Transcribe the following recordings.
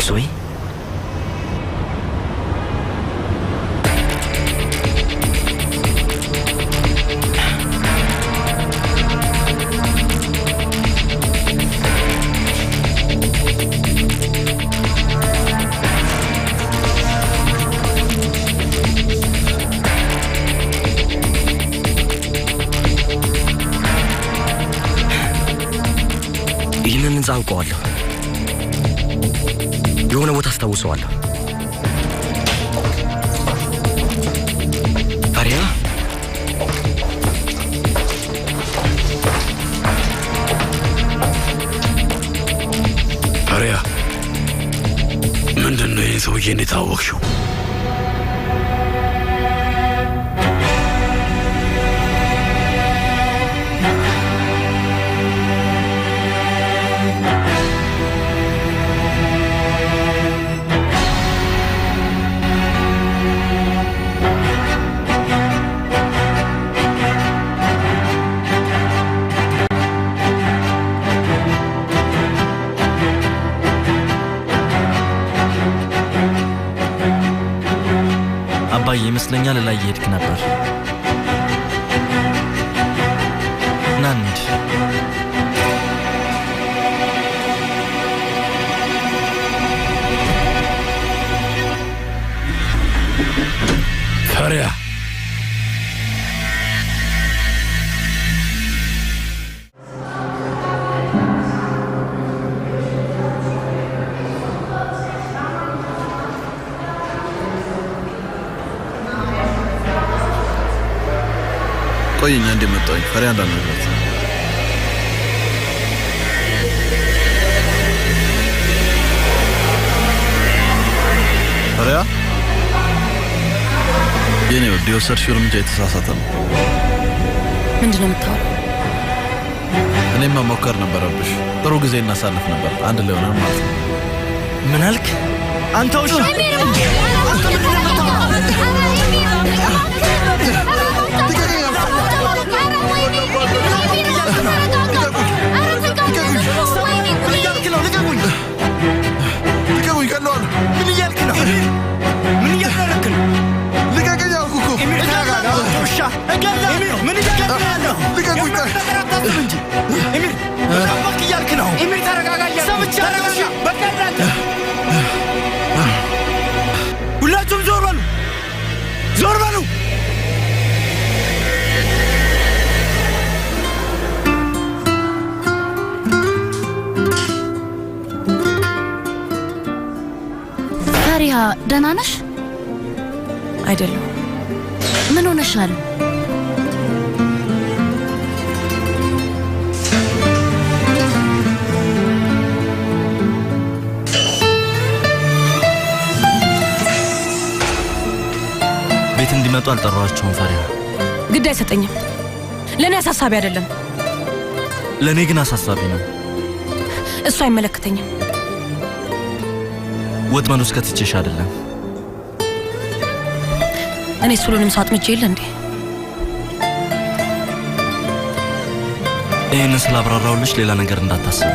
እሶይ ይህንን ዛንቀዋለሁ የሆነ ቦታ አስታውሰዋለሁ ፈሪያ ፈሪያ ምንድነው ይህ ሰውዬ እንዴት አወቅሽው? አባዬ ይመስለኛል ላይ እየሄድክ ነበር ና እንሂድ ፈሪያ ቆይኛ እንደመጣኝ ፈሪያ እንዳነገርኩት ፈሪያ የኔ ወዲ ወሰርሽው እርምጃ የተሳሳተ ነው ምንድነው የምታወራው? እኔማ መሞከር ነበረብሽ ጥሩ ጊዜ እናሳልፍ ነበር አንድ ላይ ሆነን ማለት ነው ምን አልክ አንተ ውሻ ሁላችሁም ዞር በሉ ዞር በሉ ፈሪሃ ደህና ነሽ? አይደለም ምን ሆነሻል? ቤት እንዲመጡ አልጠራኋቸውም ፈሪያ ግድ አይሰጠኝም ለኔ አሳሳቢ አይደለም ለኔ ግን አሳሳቢ ነው እሱ አይመለከተኝም ወጥመድ ውስጥ ከትቼሽ አይደለም እኔ ሁሉንም ሳጥምጄ የለ እንዴ ይህንን ስላብራራሁልሽ ሌላ ነገር እንዳታስቢ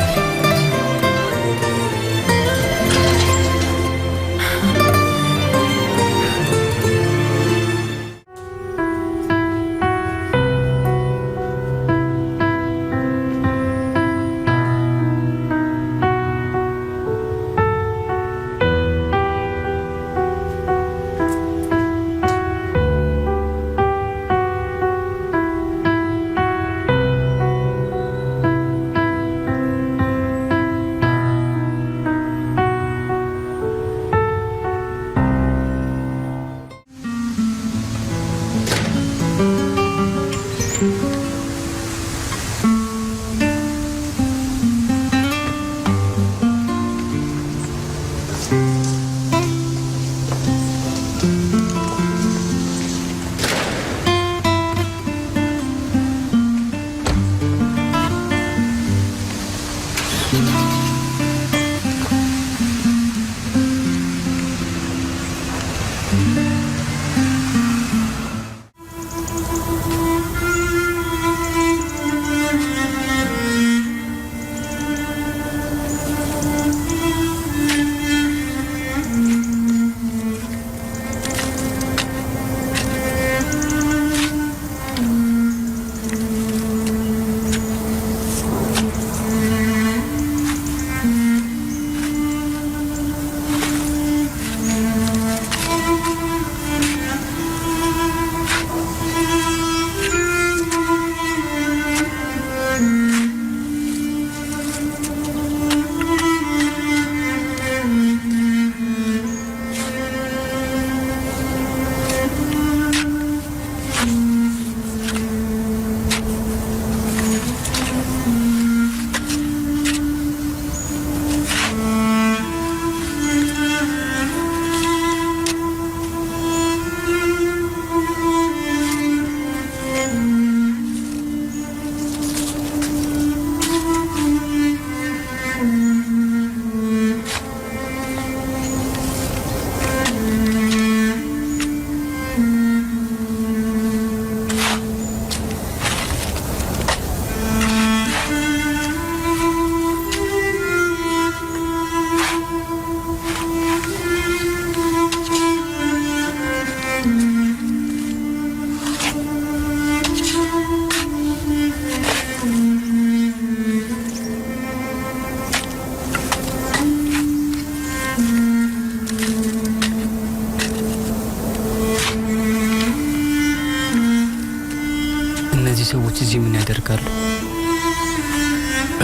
አደርጋለሁ።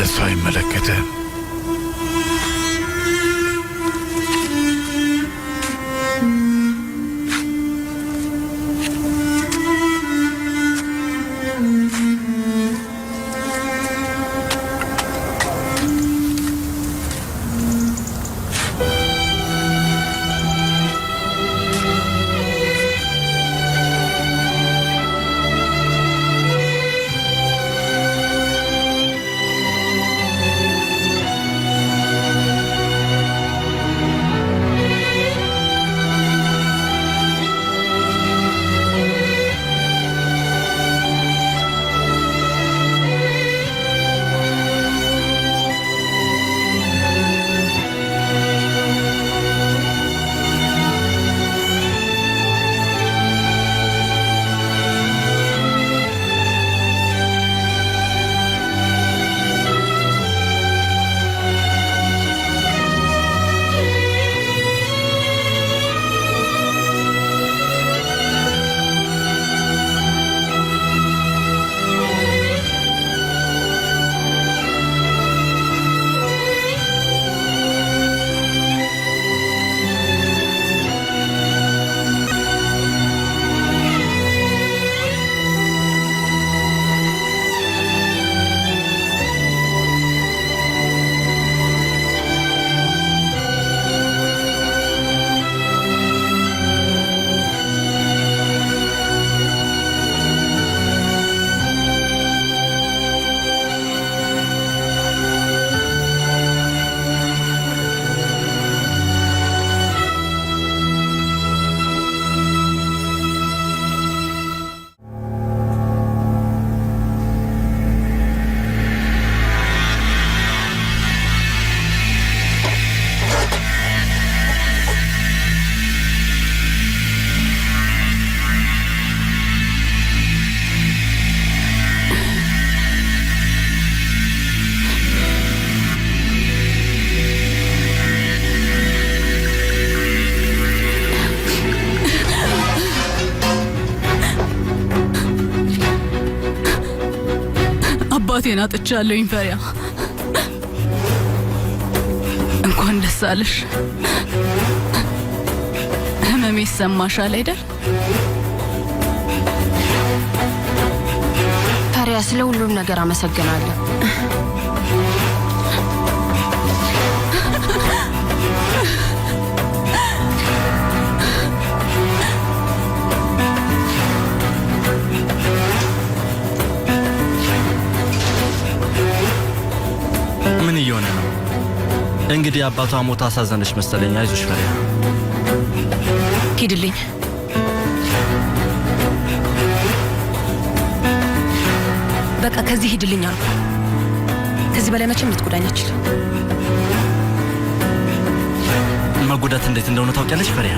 እሱ አይመለከትህም። አባቴን አጥቻለሁኝ ፈሪያ። እንኳን ደስ አለሽ። ህመሜ ይሰማሻል አይደል? ፈሪያ፣ ስለ ሁሉም ነገር አመሰግናለሁ። ምን እየሆነ ነው? እንግዲህ አባቷ ሞት አሳዘነች መሰለኝ። አይዞሽ ፈሪያ። ሂድልኝ። በቃ ከዚህ ሂድልኝ አልኩ። ከዚህ በላይ መቼም ልትጎዳኝ አትችልም። መጎዳት እንዴት እንደሆነ ታውቂያለሽ ፈሪያ?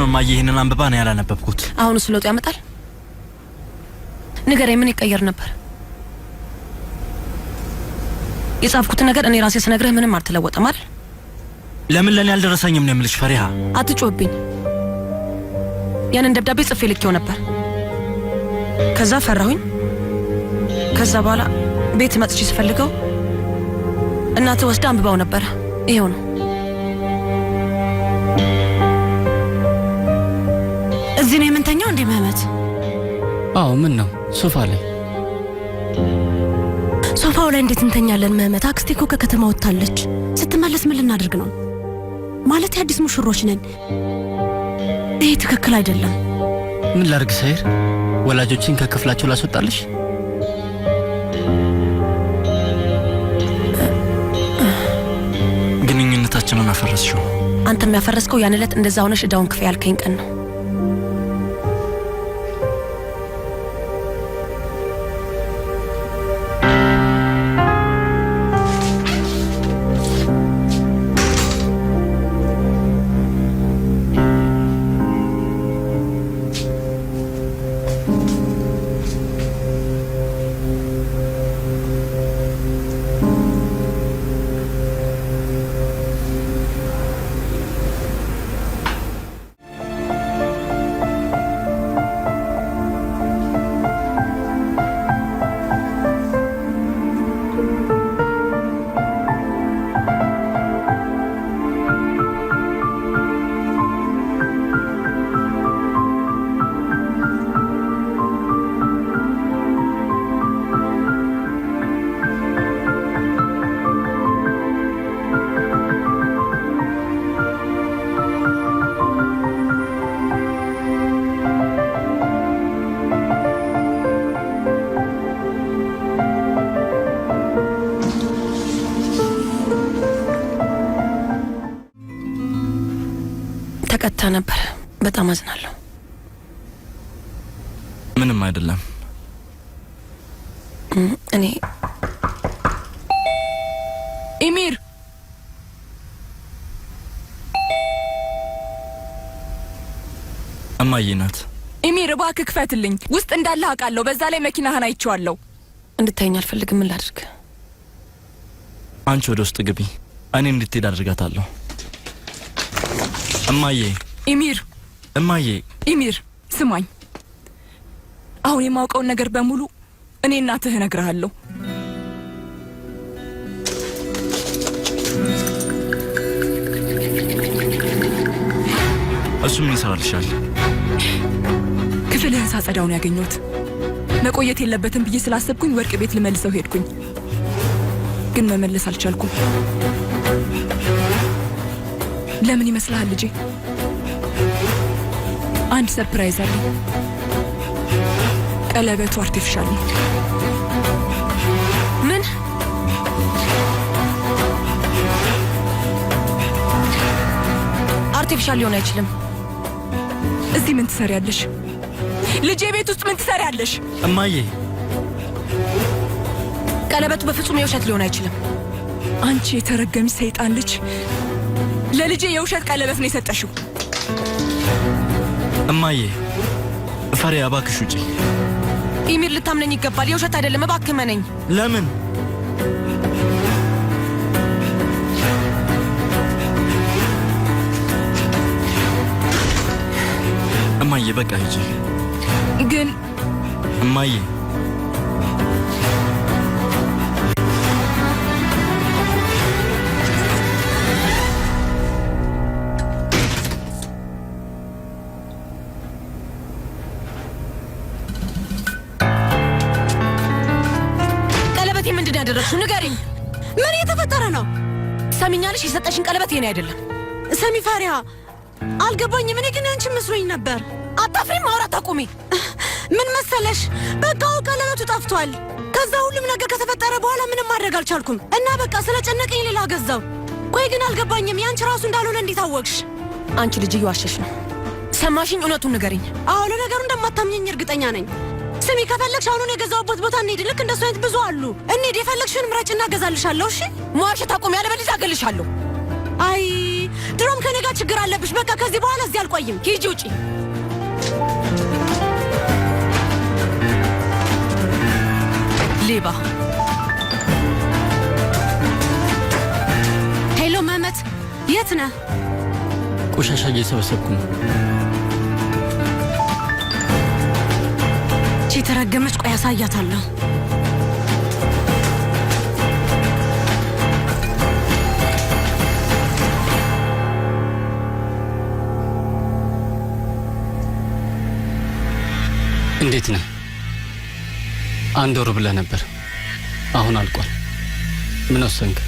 ነው ማየ ይሄንን አንብባ ነው ያላነበብኩት? አሁን ስለውጥ ያመጣል? ንገረኝ፣ ምን ይቀየር ነበር? የጻፍኩት ነገር እኔ ራሴ ስነግርህ ምንም አልተለወጠም አይደል? ለምን ለኔ ያልደረሰኝም ነው የምልሽ ፈሪሃ። አትጮህብኝ። ያንን ደብዳቤ ጽፌ ልኬው ነበር። ከዛ ፈራሁኝ። ከዛ በኋላ ቤት መጥቼ ስፈልገው እናትህ ወስዳ አንብባው ነበር። ይሄው ነው። እዚህ ነው የምንተኛው እንዴ መህመት? አዎ ምን ነው ሶፋ ላይ። ሶፋው ላይ እንዴት እንተኛለን መህመት? አክስቴ እኮ ከከተማ ወጥታለች። ስትመለስ ምን ልናደርግ ነው? ማለት አዲስ ሙሽሮች ነን። ይሄ ትክክል አይደለም። ምን ላድርግ ሰይር? ወላጆችን ከክፍላቸው ላስወጣልሽ? ግንኙነታችንን አፈረስሽው። አንተም ያፈረስከው ያን ዕለት እንደዛ ሆነሽ እዳውን ክፈይ ያልከኝ ቀን ነው። ተቀጣ ነበር። በጣም አዝናለሁ። ምንም አይደለም። እኔ ኢሚር እማዬ ናት። ኢሚር እባክህ ክፈትልኝ። ውስጥ እንዳለ አውቃለሁ። በዛ ላይ መኪናህን አይቼዋለሁ። እንድታየኝ አልፈልግም። ምን ላድርግ? አንቺ ወደ ውስጥ ግቢ። እኔ እንድትሄድ አድርጋታለሁ። እማዬ። ኢሚር እማዬ። ኢሚር ስማኝ። አሁን የማውቀውን ነገር በሙሉ እኔ እናትህ እነግርሃለሁ። እሱ ምን ይሰራልሻል? ክፍልህን ሳጸዳው ነው ያገኘሁት። መቆየት የለበትም ብዬ ስላሰብኩኝ ወርቅ ቤት ልመልሰው ሄድኩኝ፣ ግን መመለስ አልቻልኩም። ለምን ይመስልሃል ልጄ? አንድ ሰርፕራይዝ አለ። ቀለበቱ አርቲፊሻል ነው። ምን? አርቲፊሻል ሊሆን አይችልም። እዚህ ምን ትሰሪያለሽ ልጄ? ቤት ውስጥ ምን ትሰሪያለሽ? እማዬ። ቀለበቱ በፍጹም የውሸት ሊሆን አይችልም። አንቺ የተረገሚ ሰይጣን ልጅ! ለልጄ የውሸት ቀለበት ነው የሰጠሽው። እማዬ ፈሪያ እባክሽ ውጪ። ኢሚር ልታምነኝ ይገባል። የውሸት አይደለም፣ እባክህ መነኝ። ለምን? እማዬ በቃ ሂጂ። ግን እማዬ ቀለበቴ ምንድን ያደረግሽው? ንገሪኝ። ምን እየተፈጠረ ነው? ሰሚኛለሽ? የሰጠሽን ቀለበት የኔ አይደለም። ሰሚ ፈሪሃ፣ አልገባኝም። እኔ ግን አንቺ መስሎኝ ነበር። አታፍሪም? ማውራት አቁሚ። ምን መሰለሽ፣ በቃ ቀለበቱ ጠፍቷል። ከዛ ሁሉም ነገር ከተፈጠረ በኋላ ምንም ማድረግ አልቻልኩም እና በቃ ስለጨነቀኝ ሌላ ገዛው። ቆይ ግን አልገባኝም፣ ያንቺ ራሱ እንዳልሆነ እንዴት አወቅሽ? አንቺ ልጅ እየዋሸሽ ነው። ሰማሽኝ? እውነቱን ንገሪኝ። አዎ፣ ለነገሩ እንደማታምኘኝ እርግጠኛ ነኝ። ስሚ፣ ከፈለግሽ አሁኑን የገዛውበት ቦታ እንሂድ። ልክ እንደሱ አይነት ብዙ አሉ። እንሂድ፣ የፈለግሽውን ምረጭና እገዛልሻለሁ። እሺ? መዋሸት አቁሚ፣ ያለበለዚያ እገልሻለሁ። አይ ድሮም ከኔ ጋር ችግር አለብሽ። በቃ ከዚህ በኋላ እዚህ አልቆይም። ሂጂ ውጪ። ሌባ። ሄሎ መመት፣ የት ነህ? ቆሻሻ እየሰበሰብኩ ነው። ተረገመች። ቆይ ያሳያታለሁ። እንዴት ነህ? አንድ ወር ብለህ ነበር፣ አሁን አልቋል። ምን ወሰንክ?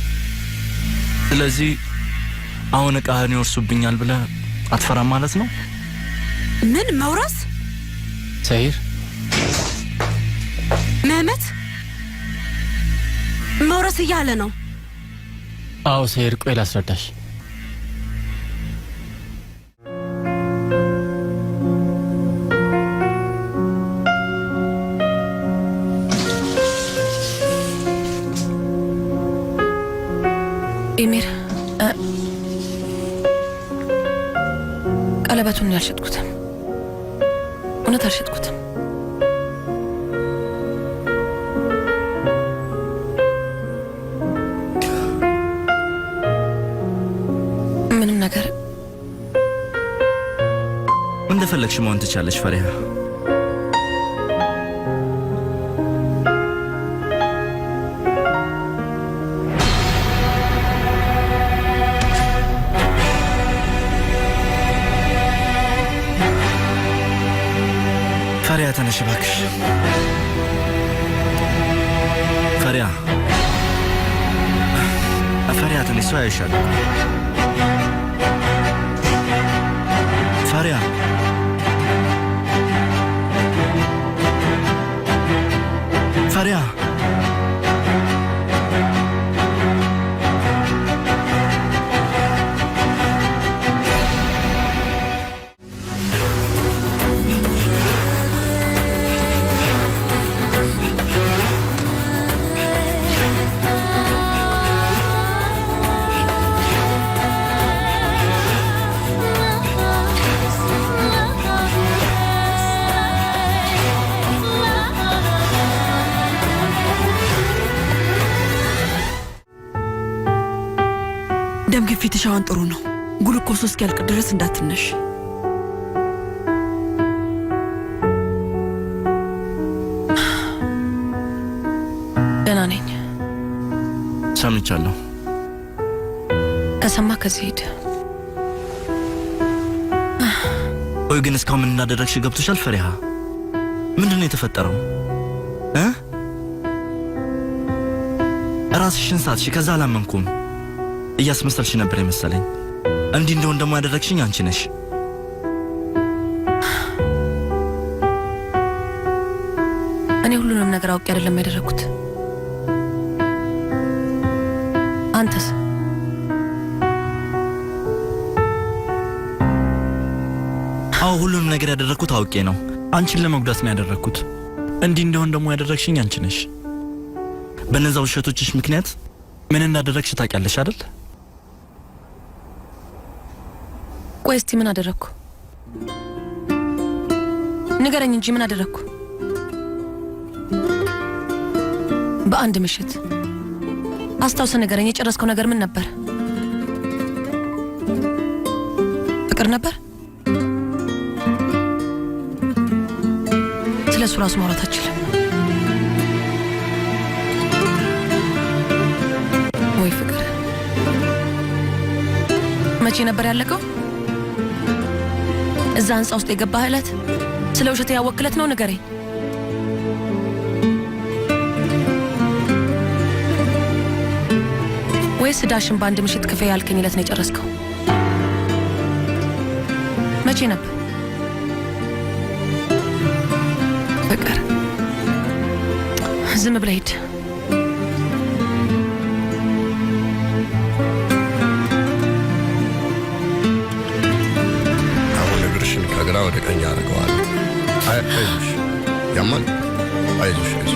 ስለዚህ አሁን ዕቃህን ይወርሱብኛል ብለህ አትፈራም ማለት ነው? ምን መውረስ? ሰይር መመት መውረስ እያለ ነው። አዎ ሰይር፣ ቆይ ላስረዳሽ። ኤሚር ቀለበቱን ያልሸጥኩትም፣ እውነት አልሸጥኩትም። ምንም ነገር እንደፈለግሽ መሆን ትቻለሽ ፈሪሃ። ፈሪሃ ተነሽ እባክሽ። ፈሪሃ ፈሪሃ ተነሽ፣ ሰው ያይሻል። ፈሪሃ ፈሪሃ ደም ግፊትሽ አሁን ጥሩ ነው። ግሉኮስ እስኪያልቅ ድረስ እንዳትነሽ። ደህና ነኝ። ሰምቻለሁ። ከሰማ ከዚህ ሂድ። ቆይ ግን እስካሁን ምን እንዳደረግሽ ገብቶሻል ፈሪሃ? ምንድን ነው የተፈጠረው? ራስሽን ሳትሽ። ከዛ አላመንኩም። እያስመሰልሽ ነበር የመሰለኝ። እንዲህ እንደሆን ደግሞ ያደረግሽኝ አንቺ ነሽ። እኔ ሁሉንም ነገር አውቄ አይደለም ያደረኩት። አንተስ? አዎ ሁሉንም ነገር ያደረግኩት አውቄ ነው። አንቺን ለመጉዳት ነው ያደረግኩት። እንዲህ እንደሆን ደግሞ ያደረግሽኝ አንቺ ነሽ። በእነዛ ውሸቶችሽ ምክንያት ምን እንዳደረግሽ ታውቂያለሽ አይደል? ቆይ እስቲ ምን አደረግኩ? ንገረኝ እንጂ ምን አደረግኩ? በአንድ ምሽት አስታውሰ ንገረኝ። የጨረስከው ነገር ምን ነበር? ፍቅር ነበር? ስለ እሱ ራሱ ማውራት አችልም ወይ? ፍቅር መቼ ነበር ያለቀው? እዛ ህንፃ ውስጥ የገባህ ዕለት? ስለ ውሸት ያወክለት ነው? ንገረኝ። ወይስ ዳሽን በአንድ ምሽት ክፈይ ያልከኝ ዕለት ነው የጨረስከው? መቼ ነበር? ፍቅር ዝም ብለህ ሂድ። ከግራ ወደ ቀኝ አድርገዋል። አይዞሽ፣ ያማል። አይዞሽ አይዞሽ።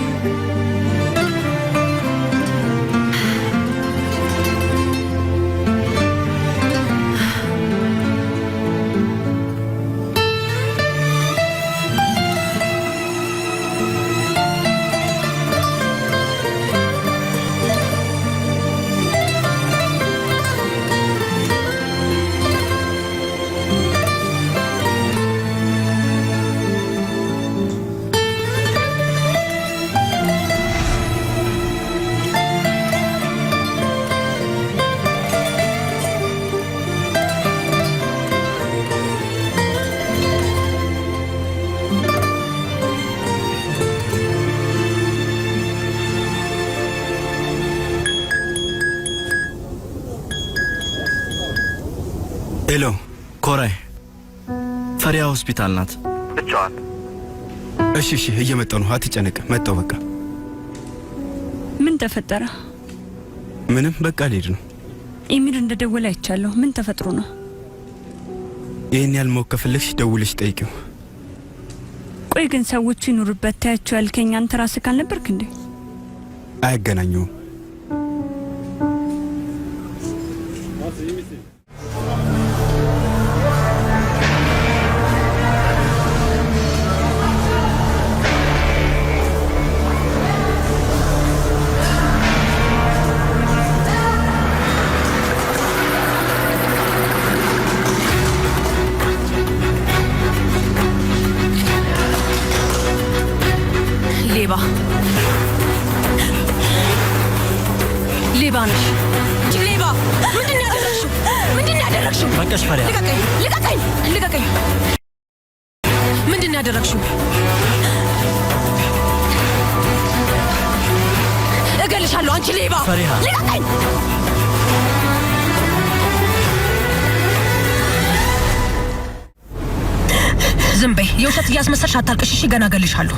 ሄሎ ኮራይ፣ ፈሪያ ሆስፒታል ናት። ብቻዋን። እሺ እየመጣሁ ነው። አትጨነቅ፣ መጣሁ። በቃ ምን ተፈጠረ? ምንም፣ በቃ ልሄድ ነው። ኤሚር እንደደወለ አይቻለሁ። ምን ተፈጥሮ ነው? ይህን ያህል ማወቅ ከፈለግሽ ደውለሽ ጠይቂው። ቆይ ግን ሰዎቹ ይኑሩበት ታያቸው ያልከኝ አንተ ራስህ ካልነበርክ እንዴ? አያገናኘውም። ሌባ ነሽ! ሌባ! ምንድን ያደረግሽው? ምንድን ያደረግሽው? በቃሽ ፈሪያ። ልቀቀኝ! ምንድን ያደረግሽው? እገልሻለሁ! አንቺ ሌባ! ፈሪሃ! ልቀቀኝ! ዝም በይ! የውሸት እያስመሰልሽ አታልቅሽ። እሺ፣ ገና እገልሻለሁ።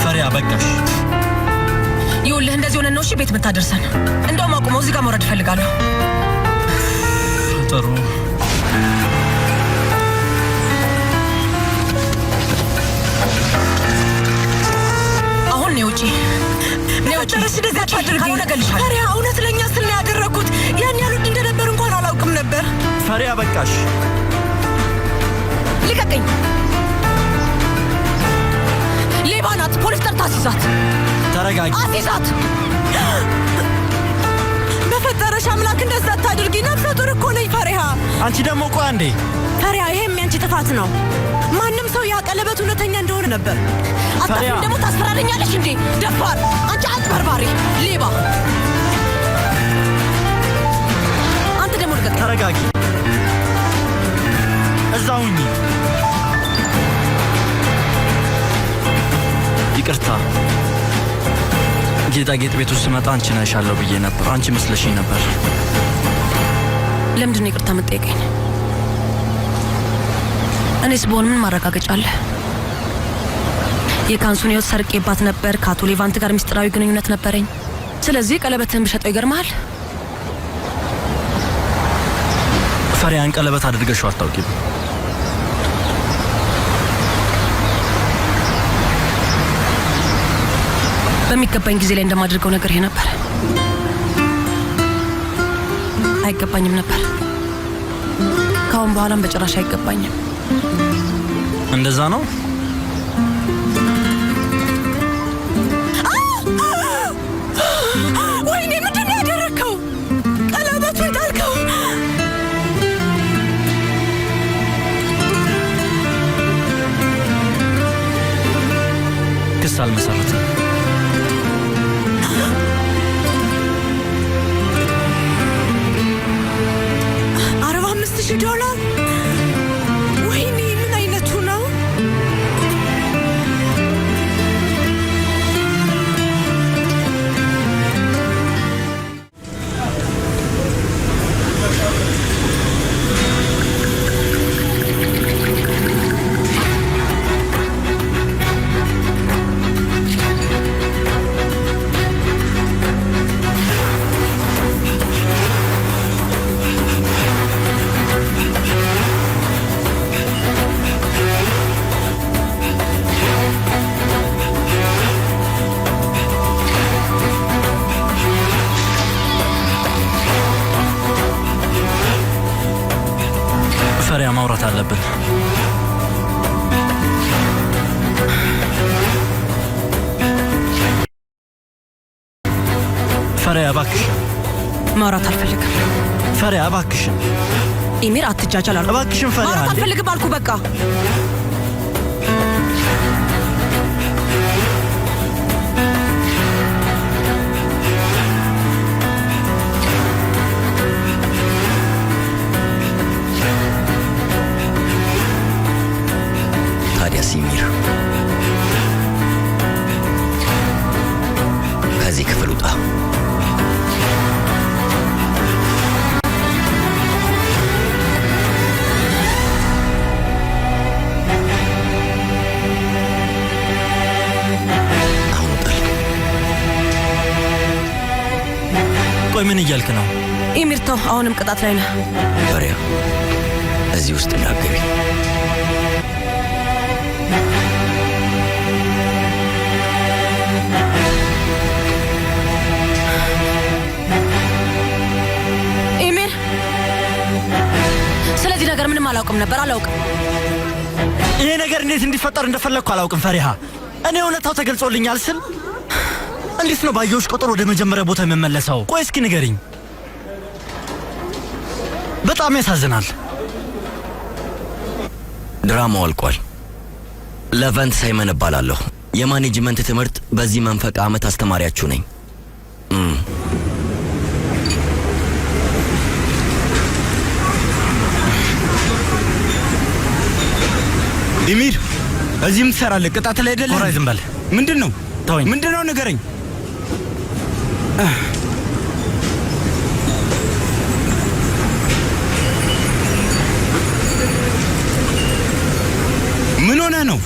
ፈሪያ በቃሽ። ይኸውልህ እንደዚህ ሆነን ነው እሺ ቤት የምታደርሰን? እንደውም አቁመው፣ እዚህ ጋር መውረድ እፈልጋለሁ። ጥሩ። አሁን ነው ውጪ። ጨረሽ እንደዚህ አታድርጊ። ካልሆነ እገልሻለሁ። ፈሪያ፣ እውነት ለእኛ ስል ነው ያደረግኩት። ያን ያሉት እንደነበር እንኳን አላውቅም ነበር። ፈሪያ በቃሽ። ልቀቀኝ! ሌባ ናት። ፖሊስ ጠርታ አስይዛት። ተረጋጊ። አስይዛት! በፈጠረሽ አምላክ እንደዛ አታድርጊ። ነፍሰ ጡር እኮ ነኝ ፈሪሃ። አንቺ ደግሞ ቆይ አንዴ። ፈሪሃ፣ ይሄም ያንቺ ጥፋት ነው። ማንም ሰው ያ ቀለበት እውነተኛ እንደሆነ ነበር። አታፍሪም? ደግሞ ታስፈራረኛለሽ እንዴ? ደፋር! አንቺ አጭበርባሪ ሌባ! አንተ ደግሞ ልቀቀኝ። ተረጋጊ። እዛው ሁኚ። ይቅርታ፣ ጌጣጌጥ ቤት ውስጥ ስመጣ አንቺ ነሻለሁ ብዬ ነበር። አንቺ መስለሽኝ ነበር። ለምንድን ነው ይቅርታ የምትጠይቀኝ? እኔስ በሆን ምን ማረጋገጫ አለ? የካንሱን ህይወት ሰርቄባት ነበር። ከአቶ ሌቫንት ጋር ሚስጥራዊ ግንኙነት ነበረኝ። ስለዚህ ቀለበትህን ብሸጠው ይገርምሃል? ፈሪያን ቀለበት አድርገሽው አታውቂም። በሚገባኝ ጊዜ ላይ እንደማድርገው ነገር ይሄ ነበር። አይገባኝም ነበር። ካሁን በኋላም በጭራሽ አይገባኝም። እንደዛ ነው። ወይኔ፣ ምንድን ነው ያደረግከው? ቀለበቱን ጣልከው። ክስ አልመሰረትም። $45,000? ወይኔ፣ ምን አይነቱ ነው? ፈሪያ፣ ማውራት አለብን። ፈሪያ እባክሽ። ማውራት አልፈልግም። ፈሪያ እባክሽን። ኢሚር አትጃጃል አልኩ። እባክሽን ፈሪያ። ማውራት አልፈልግም አልኩ። በቃ ታዲያስ ኢሚር ከዚህ ክፍል ውጣ። ቆይ ምን እያልክ ነው? ኢሚር ተው፣ አሁንም ቅጣት ላይ ነህ። ፈሪያ እዚህ ውስጥ እንዳትገቢ። ኢሚር፣ ስለዚህ ነገር ምንም አላውቅም ነበር። ይሄ ነገር እንዴት እንዲፈጠር እንደፈለግኩ አላውቅም ፈሪሃ። እኔ እውነታው ተገልጾልኛል ስል እንዴት ነው ባየሁሽ ቁጥር ወደ መጀመሪያ ቦታ የምመለሰው? ቆይ እስኪ ንገሪኝ። በጣም ያሳዝናል። ድራማው አልቋል። ለቨንት ሳይመን እባላለሁ። የማኔጅመንት ትምህርት በዚህ መንፈቅ ዓመት አስተማሪያችሁ ነኝ። ኢሚር እዚህም ትሰራለህ? ቅጣት ላይ አይደለም? ኮራይ ዝም በል። ምንድነው? ተወኝ። ምንድነው? ንገረኝ። ምን ሆነ ነው?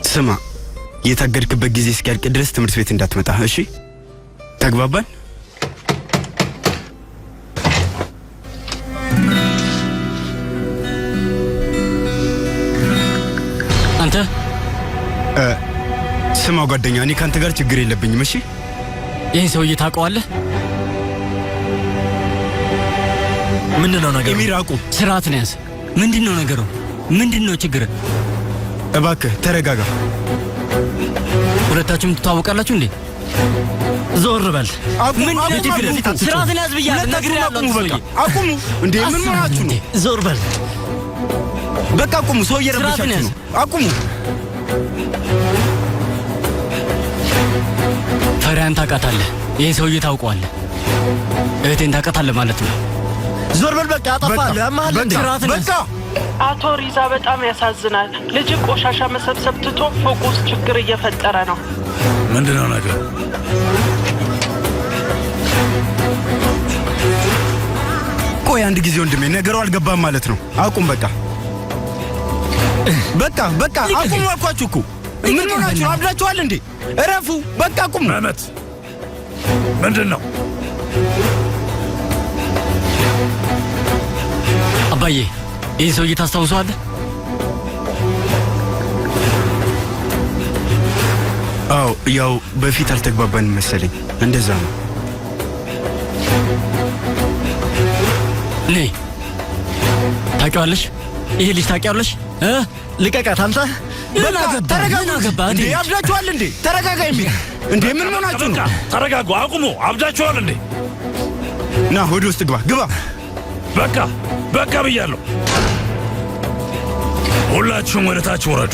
ስማ፣ የታገድክበት ጊዜ እስኪያልቅ ድረስ ትምህርት ቤት እንዳትመጣ እሺ? ተግባባን? አንተ ስማ ጓደኛ፣ እኔ ካንተ ጋር ችግር የለብኝም እሺ? ይህን ሰውዬ ታውቀዋለህ? ምንድነው ነገሩ? ኢሚር አቁም። ስርዓትን ያዝ። ምንድነው ነገሩ? ምንድነው ችግር? እባክህ ተረጋጋ። ሁለታችሁም ትተዋወቃላችሁ እንዴ? ዞር በል። ምንድነው ችግር? ስርዓትን ያዝ ብያለሁ። ነግሬሃለሁ። በቃ አቁሙ። እንዴ ምን ሆናችሁ ነው? ዞር በል። በቃ አቁሙ። ሰው እየረበሻችሁ ነው። አቁሙ። ፈሪያን ታውቃታለህ። ይህን ሰውዬ ታውቀዋለህ። እህቴን ታውቃታለህ ማለት ነው። ዞር በል። በቃ አጠፋለሁ። ያማሃል እንዴ? በቃ አቶ ሪዛ በጣም ያሳዝናል። ልጅ ቆሻሻ መሰብሰብ ትቶ ፎቅ ውስጥ ችግር እየፈጠረ ነው። ምንድነው ነገር? ቆይ አንድ ጊዜ ወንድሜ፣ ነገሩ አልገባም ማለት ነው። አቁም። በቃ በቃ አቁሙ አልኳችሁ እኮ። ምን ሆናችሁ? አብዳችኋል እንዴ? እረፉ። በቃ አቁሙ። መመት ምንድን ነው? አባዬ ይህን ሰውዬ ታስታውሰዋለህ? አዎ፣ ያው በፊት አልተግባባንም መሰለኝ። እንደዛ ነው። እኔ ታውቂዋለሽ? ይሄ ልጅ ታውቂዋለሽ? ልቀቃት አንተ። ተረጋጉ። እንዴ አብዳችኋል እንዴ? ተረጋጋ የሚል እንዴ? ምን ሆናችሁ ነው? ተረጋጉ። አቁሙ። አብዳችኋል እንዴ? ና ወደ ውስጥ ግባ። በቃ ብያለሁ። ሁላችሁም ወደ ታች ወረዱ።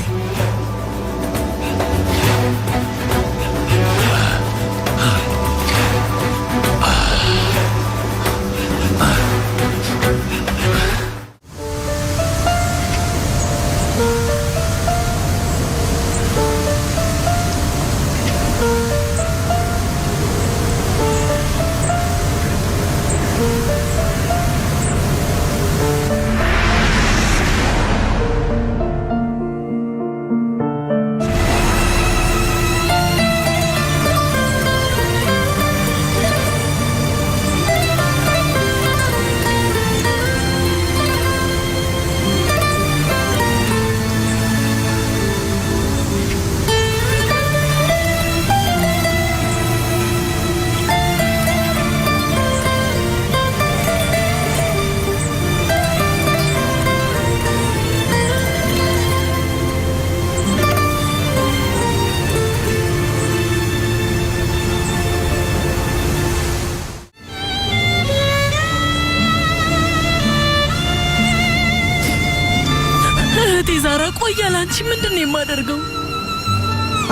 ዛራ ቆያል። አንቺ ምንድነው የማደርገው?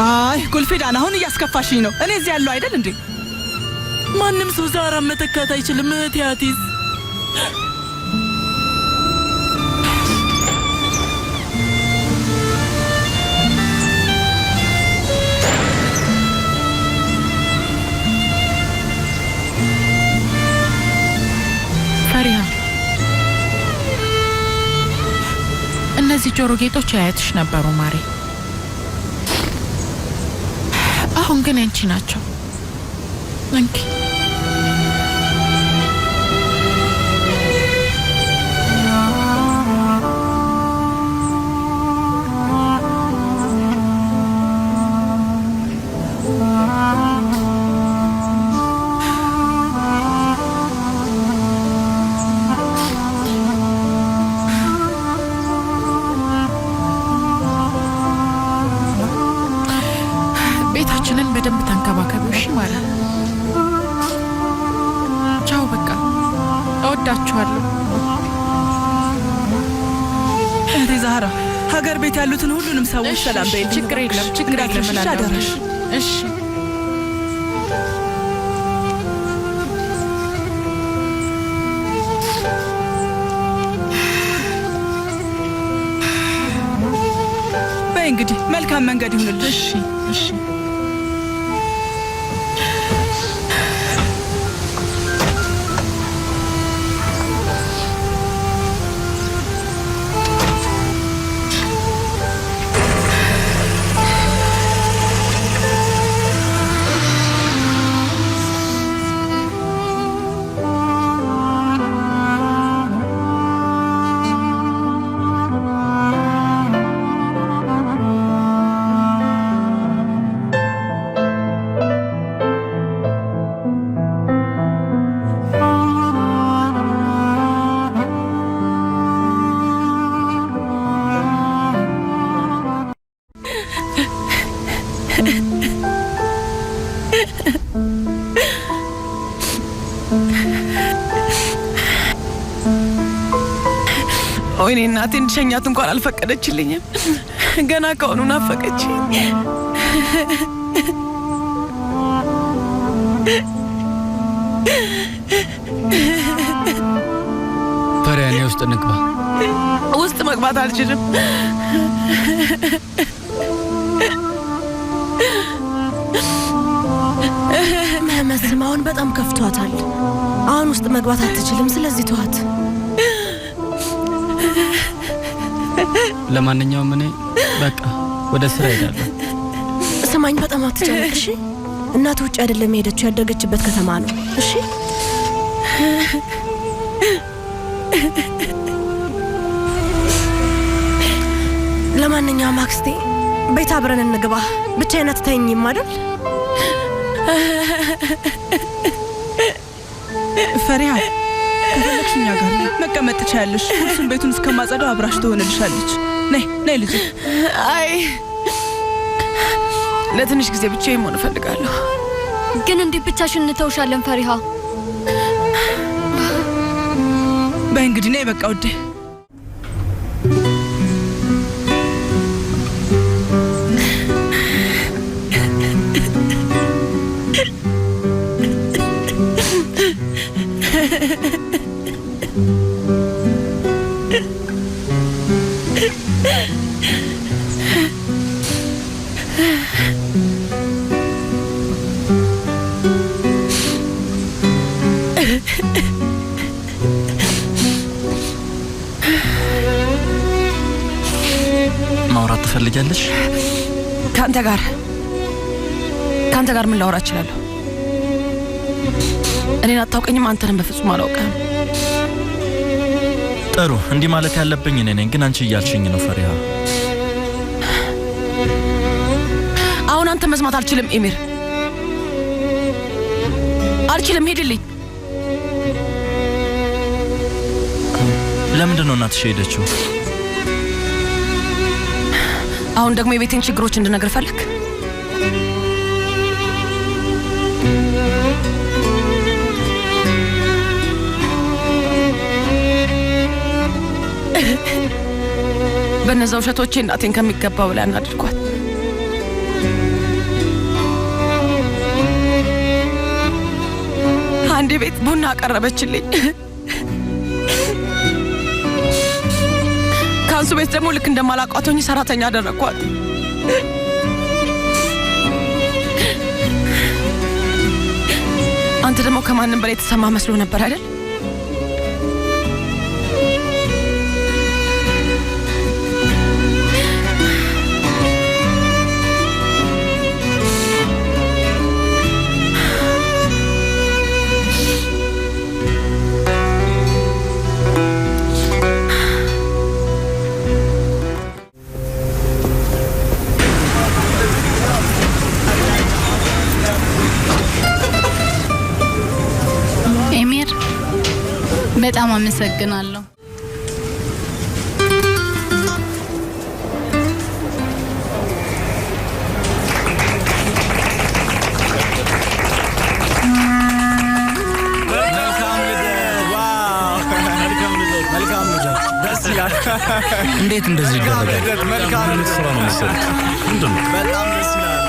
አይ ጉልፊዳን፣ አሁን እያስከፋሽኝ ነው። እኔ እዚህ ያለው አይደል እንዴ? ማንም ሰው ዛራ መተካት አይችልም። እህቴ አቲዝ ፈሪሃ፣ እነዚህ ጆሮ ጌጦች አያትሽ ነበሩ ማሬ። አሁን ግን አንቺ ናቸው እንኪ በደንብ ተንከባከቢው እሺ ማለት ቻው በቃ እወዳችኋለሁ እህቴ ዛህራ ሀገር ቤት ያሉትን ሁሉንም ሰዎች ሰላም በይልኝ ችግር የለም አደራሽ እሺ በይ እንግዲህ መልካም መንገድ ይሁንልሽ እሺ ወይኔ እናቴ እንድሸኛት እንኳን አልፈቀደችልኝም ገና ከሆኑ ናፈቀች ፈሪያኔ ውስጥ እንግባ ውስጥ መግባት አልችልም መስማውን በጣም ከፍቷታል አሁን ውስጥ መግባት አትችልም ስለዚህ ተዋት ለማንኛውም እኔ በቃ ወደ ስራ ሄዳለሁ ስማኝ በጣም አትጨነቅ እሺ እናት ውጭ አይደለም ሄደችው ያደገችበት ከተማ ነው እሺ ለማንኛውም አክስቴ ቤት አብረን እንግባ ብቻዬን አትተኝም አይደል ፈሪሃ ከፈለግሽ እኛ ጋር መቀመጥ ትችያለሽ ሁሉም ቤቱን እስከማጸዳው አብራሽ ትሆንልሻለች ነይ ልጅ አይ ለትንሽ ጊዜ ብቻዬን መሆን እፈልጋለሁ ግን እንዴ ብቻሽን እንተውሻለን ፈሪሃ በእንግዲህ ነይ በቃ ወዴ ማውራት ትፈልጊያለሽ ካንተ ጋር ምን ላወራ እችላለሁ እኔን አታውቀኝም አንተንም በፍጹም አላውቅም ጥሩ እንዲህ ማለት ያለብኝ እኔ ነኝ ግን አንቺ እያልሽኝ ነው ፈሪሃ አሁን አንተ መስማት አልችልም ኤሚር አልችልም ሄድልኝ ለምንድን ነው እናትሽ ሄደችው አሁን ደግሞ የቤቴን ችግሮች እንድነግር ፈልክ በነዛ ውሸቶቼ እናቴን ከሚገባው ላይ አናድርኳት አንድ ቤት ቡና አቀረበችልኝ ካንሱ ቤት ደግሞ ልክ እንደማላቋቶኝ ሰራተኛ አደረኳት አንተ ደግሞ ከማንም በላይ ተሰማ መስሎ ነበር አይደል በጣም አመሰግናለሁ። እንዴት እንደዚህ ይደረጋል? መልካም ስራ ነው መሰለኝ። ምንድነው? በጣም ደስ ይላል።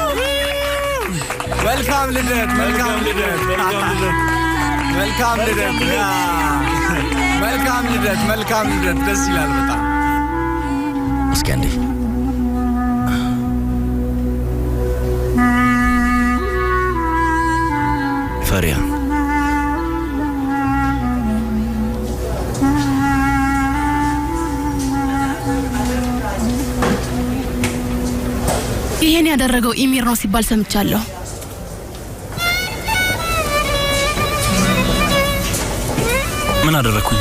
መልካም ልደት፣ መልካም ልደት፣ መልካም ልደት፣ መልካም ልደት፣ መልካም ልደት። ደስ ይላል በጣም። እስኪ አንዴ ፈሪያ ይሄን ያደረገው ኢሚር ነው ሲባል ሰምቻለሁ። ምን አደረኩኝ?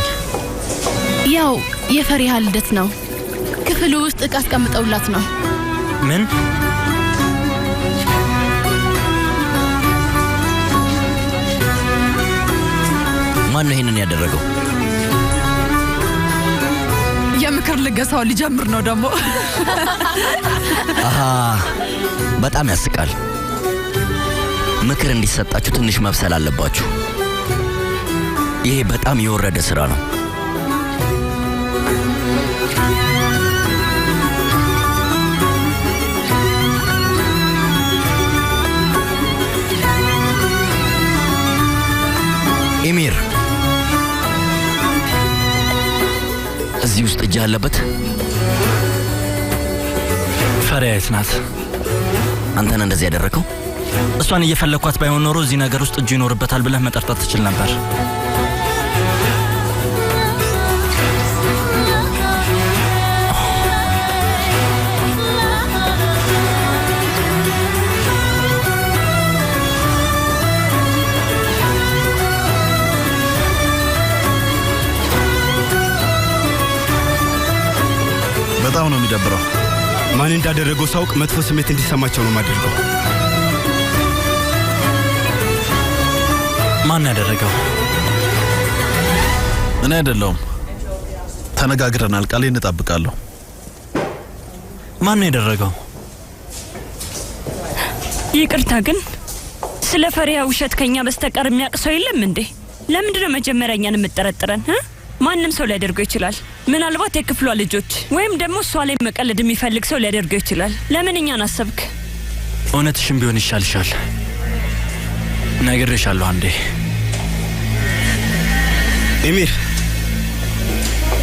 ያው የፈሪሃ ልደት ነው። ክፍሉ ውስጥ ዕቃ አስቀምጠውላት ነው። ምን? ማን ነው ይሄንን ያደረገው? የምክር ልገሳው ሊጀምር ነው ደግሞ። አሃ በጣም ያስቃል። ምክር እንዲሰጣችሁ ትንሽ መብሰል አለባችሁ። ይሄ በጣም የወረደ ስራ ነው። ኢሚር እዚህ ውስጥ እጅ አለበት? ፈሪያ የት ናት? አንተን እንደዚህ ያደረከው? እሷን እየፈለኳት ባይሆን ኖሮ እዚህ ነገር ውስጥ እጁ ይኖርበታል ብለህ መጠርጠር ትችል ነበር። በጣም ነው የሚደብረው። ማን እንዳደረገው ሳውቅ መጥፎ ስሜት እንዲሰማቸው ነው ማድረገው። ማን ያደረገው? እኔ አይደለሁም። ተነጋግረናል። ቃሌን እጠብቃለሁ። ማን ያደረገው? ይቅርታ ግን ስለ ፈሪያ ውሸት ከኛ በስተቀር የሚያውቅ ሰው የለም እንዴ? ለምንድነው መጀመሪያ እኛን የምትጠረጥረን? ማንም ሰው ሊያደርገው ይችላል። ምናልባት የክፍሏ ልጆች ወይም ደግሞ እሷ ላይ መቀለድ የሚፈልግ ሰው ሊያደርገው ይችላል። ለምን እኛን አሰብክ? እውነትሽም ቢሆን ይሻልሻል። ነግሬሻለሁ አንዴ። ኤሚር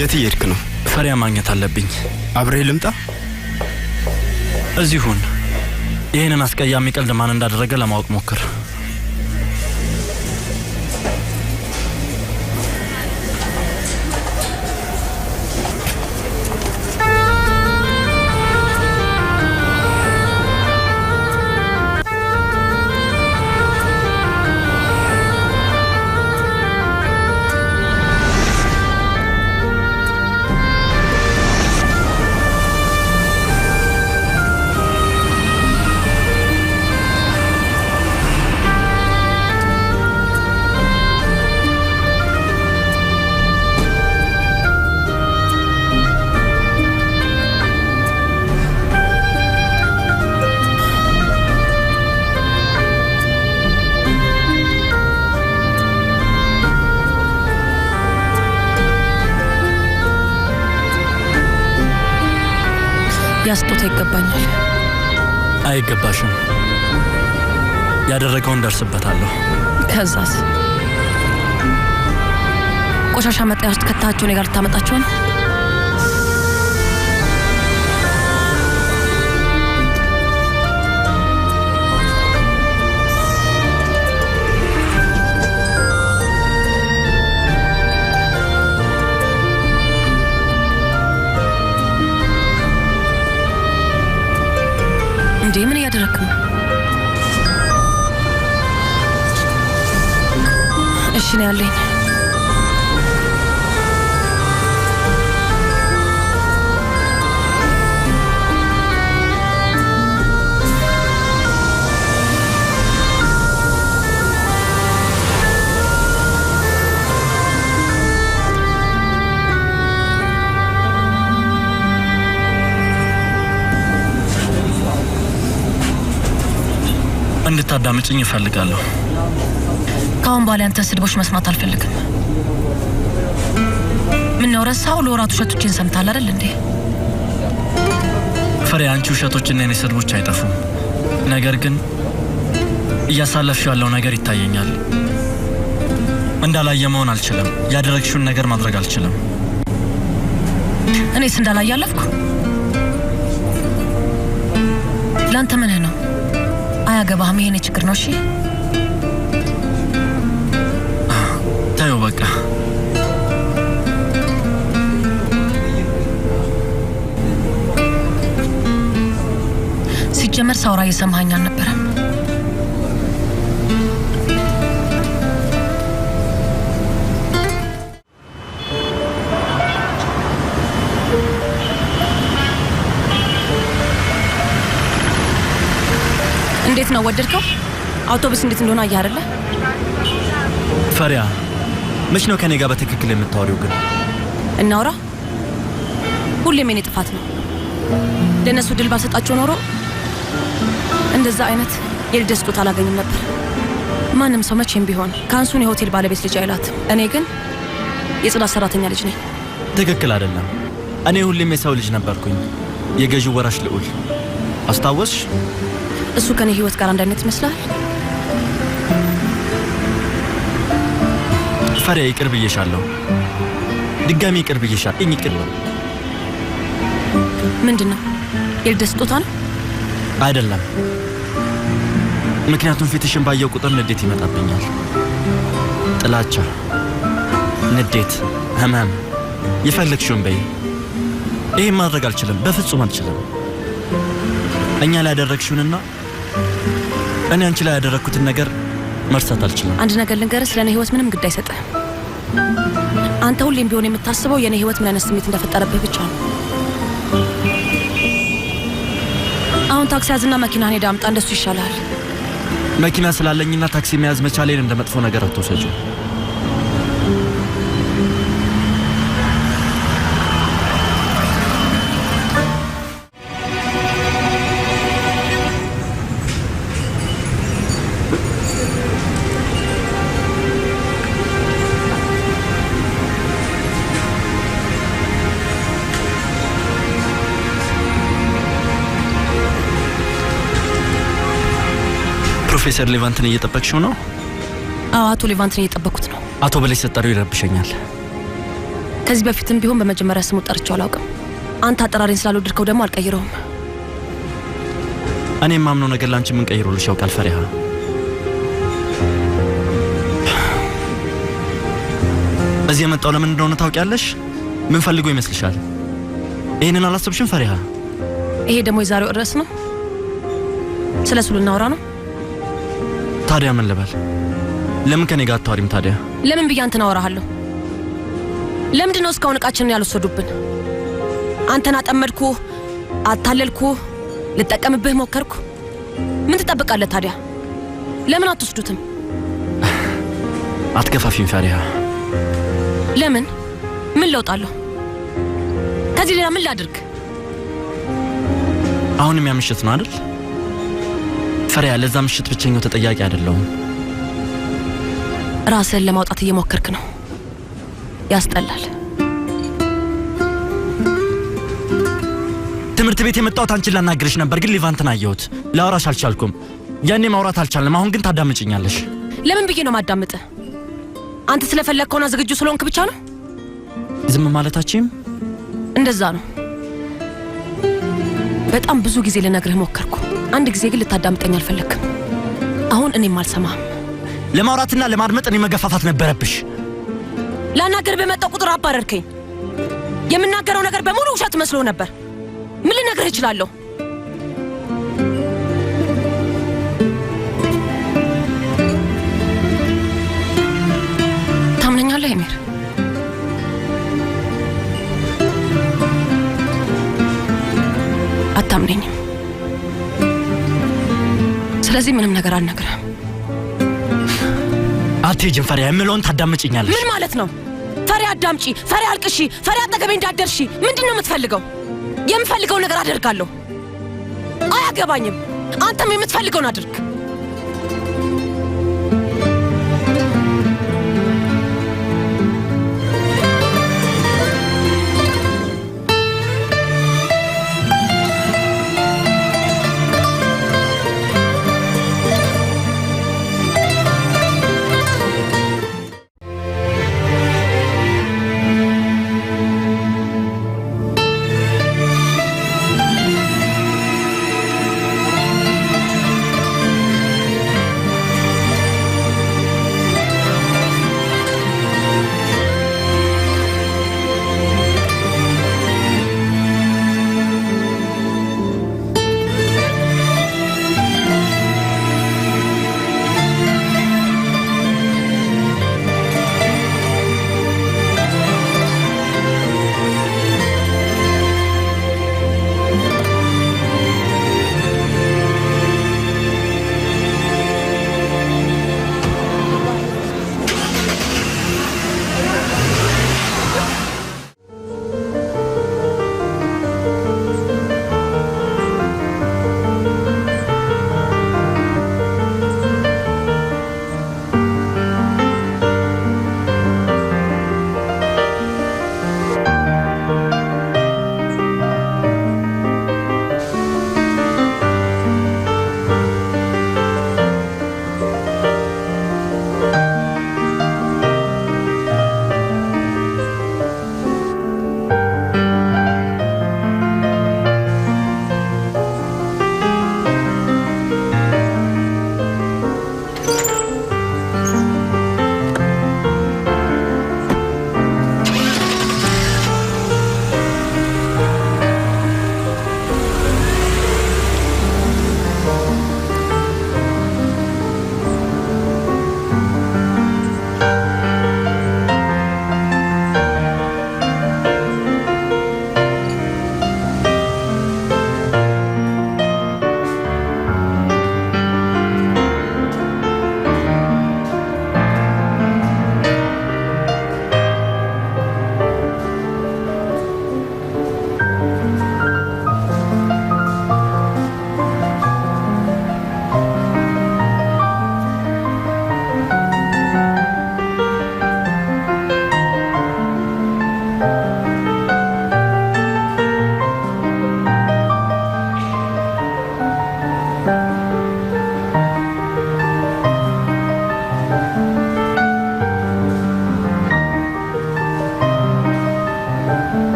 የት እየሄድክ ነው? ፈሪያ ማግኘት አለብኝ። አብሬ ልምጣ? እዚሁን ይህንን አስቀያሚ ቀልድ ማን እንዳደረገ ለማወቅ ሞክር። ያስጦታ ይገባኛል። አይገባሽም። ያደረገውን ደርስበታለሁ። ከዛስ? ቆሻሻ መጣያ ውስጥ ከታቸው እኔ ጋር ልታመጣቸው ነው? እንዴ ምን እያደረክ ነው? እሺ ነው ያለኝ። እንድታዳምጪኝ እፈልጋለሁ። ካሁን በኋላ ያንተ ስድቦች መስማት አልፈልግም። ምን ነው ረሳው? ለወራት ውሸቶችን ሰምታል አይደል እንዴ? ፈሪያ፣ አንቺ ውሸቶችና የኔ ስድቦች አይጠፉም። ነገር ግን እያሳለፍሽ ያለው ነገር ይታየኛል። እንዳላየ መሆን አልችልም። ያደረግሽውን ነገር ማድረግ አልችልም። እኔስ እንዳላየ አለፍኩ? ላንተ ምን ነው? አያገባህም። ይሄኔ ችግር ነው። እሺ ታዩ በቃ ሲጀመር ሳውራ እየሰማኸኝ አልነበረም። እንዴት ነው ወደድከው? አውቶቡስ እንዴት እንደሆነ አየህ አይደለ? ፈሪያ፣ መች ነው ከኔ ጋር በትክክል የምታወሪው? ግን እናውራ። ሁሌም የኔ ጥፋት ነው። ለነሱ ድል ባልሰጣቸው ኖሮ እንደዛ አይነት የልደት ስጦታ አላገኝም ነበር። ማንም ሰው መቼም ቢሆን ካንሱን የሆቴል ባለቤት ልጅ አይላትም። እኔ ግን የጽዳት ሰራተኛ ልጅ ነኝ። ትክክል አይደለም። እኔ ሁሌም የሰው ልጅ ነበርኩኝ፣ የገዢው ወራሽ ልዑል። አስታወስሽ? እሱ ከኔ ህይወት ጋር አንድ አይነት ይመስላል። ፈሪያ፣ ይቅር ብዬሻለሁ። ድጋሚ ይቅር ብዬሻለሁ። ይቅር ነው። ምንድነው? የልደት ስጦታ ነው? አይደለም። ምክንያቱም ፊትሽን ባየው ቁጥር ንዴት ይመጣብኛል። ጥላቻ፣ ንዴት፣ ህመም፣ የፈለግሽውን በይ። ይሄን ማድረግ አልችልም፣ በፍጹም አልችልም። እኛ ላይ ያደረግሽውንና እኔ አንቺ ላይ ያደረግኩትን ነገር መርሳት አልችልም። አንድ ነገር ልንገርህ፣ ስለኔ ህይወት ምንም ግድ አይሰጥህም። አንተ ሁሌም ቢሆን የምታስበው የኔ ህይወት ምን አይነት ስሜት እንደፈጠረብህ ብቻ ነው። አሁን ታክሲ ያዝና መኪናህን ሄዳ አምጣ፣ እንደሱ ይሻላል። መኪና ስላለኝና ታክሲ መያዝ መቻሌን እንደ መጥፎ ነገር አትወሰጂው። ፕሮፌሰር ሌቫንትን እየጠበቅሽው ነው? አዎ፣ አቶ ሌቫንትን እየጠበኩት ነው። አቶ በላይ ሰጠሪው ይረብሸኛል። ከዚህ በፊትም ቢሆን በመጀመሪያ ስሙ ጠርቼው አላውቅም። አንተ አጠራሪን ስላልወደድከው ደግሞ አልቀይረውም። እኔ የማምነው ነገር ላንቺ ምን ቀይሮልሽ ያውቃል ፈሪሃ? እዚህ የመጣው ለምን እንደሆነ ታውቂያለሽ? ምን ፈልጎ ይመስልሻል? ይሄንን አላሰብሽም ፈሪሃ? ይሄ ደግሞ የዛሬው ርዕስ ነው። ስለሱ ልናወራ ነው። ታዲያ ምን ልበል? ለምን ከኔ ጋር አታወሪም ታዲያ? ለምን ብዬ አንተን አወራሃለሁ? ለምንድን ነው እስካሁን እቃችንን ያልወሰዱብን? አንተን አጠመድኩ፣ አታለልኩ፣ ልጠቀምብህ ሞከርኩ። ምን ትጠብቃለህ ታዲያ? ለምን አትወስዱትም? አትገፋፊም ፈሪሃ። ለምን? ምን ለውጣለሁ? ከዚህ ሌላ ምን ላድርግ? አሁንም ያ ምሽት ነው አይደል? ፈሪያ፣ ለዛ ምሽት ብቸኛው ተጠያቂ አይደለሁም። ራስህን ለማውጣት እየሞከርክ ነው። ያስጠላል። ትምህርት ቤት የመጣሁት አንቺን ላናግርሽ ነበር፣ ግን ሌቫንትን አየሁት። ላወራሽ አልቻልኩም። ያኔ ማውራት አልቻልንም። አሁን ግን ታዳምጭኛለሽ። ለምን ብዬ ነው ማዳምጥህ? አንተ ስለፈለግከውና ዝግጁ ስለሆንክ ብቻ ነው ዝም ማለታችሁም? እንደዛ ነው። በጣም ብዙ ጊዜ ልነግርህ ሞከርኩ። አንድ ጊዜ ግን ልታዳምጠኝ አልፈለግክም። አሁን እኔም አልሰማህም። ለማውራትና ለማድመጥ እኔ መገፋፋት ነበረብሽ። ላናገር በመጣው ቁጥር አባረርከኝ። የምናገረው ነገር በሙሉ ውሸት መስሎ ነበር። ምን ልነግርህ እችላለሁ? ታምነኛለህ ኤሚር? አታምነኝም። ስለዚህ ምንም ነገር አልነግርህም። አትሄጂም ፈሪያ። የምለውን ታዳምጪኛለሽ። ምን ማለት ነው? ፈሪያ አዳምጪ፣ ፈሪያ አልቅሺ፣ ፈሪያ አጠገቤ እንዳትደርሺ። ምንድን ነው የምትፈልገው? የምፈልገው ነገር አደርጋለሁ። አያገባኝም። አንተም የምትፈልገውን አድርግ።